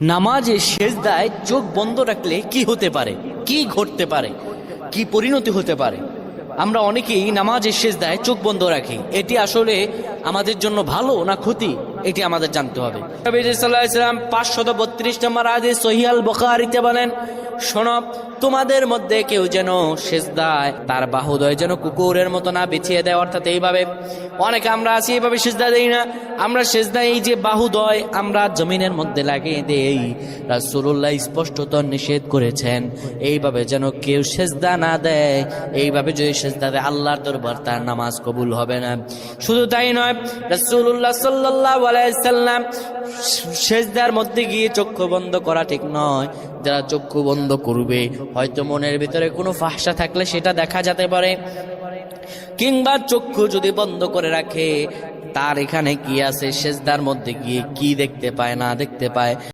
নামাজে সেজদায় চোখ বন্ধ রাখলে কি হতে পারে, কি ঘটতে পারে, কি পরিণতি হতে পারে? আমরা অনেকেই নামাজের সেজদায় চোখ বন্ধ রাখি। এটি আসলে আমাদের জন্য ভালো না ক্ষতি, এটি আমাদের জানতে হবে। নবী সাল্লাল্লাহু আলাইহি ওয়াসাল্লাম 532 নম্বর হাদিস সহিহ আল বুখারীতে বলেন, শোনো, তোমাদের মধ্যে কেউ যেন সেজদায় তার বাহুদয় যেন কুকুরের মতো না বিছিয়ে দেয়। অর্থাৎ এইভাবে অনেকে আমরা আছি, এইভাবে সেজদা দেই না। আমরা সেজদায় এই যে বাহুদয় আমরা জমিনের মধ্যে লাগিয়ে দেই, রাসূলুল্লাহ স্পষ্টত নিষেধ করেছেন এইভাবে যেন কেউ সেজদা না দেয়। এইভাবে যদি সেজদা দেয় আল্লাহর দরবার তার নামাজ কবুল হবে না। শুধু তাই নয়, রাসূলুল্লাহ সাল্লাল্লাহু আলাইহি সাল্লাম সেজদার মধ্যে গিয়ে চক্ষু বন্ধ করা ঠিক নয়। যারা চক্ষু বন্ধ করবে হয়তো মনের ভিতরে কোনো ফাহশা থাকলে সেটা দেখা যেতে পারে, কিংবা চক্ষু যদি বন্ধ করে রাখে তার এখানে কি আছে, সেজদার মধ্যে গিয়ে কি দেখতে পায় না দেখতে পায়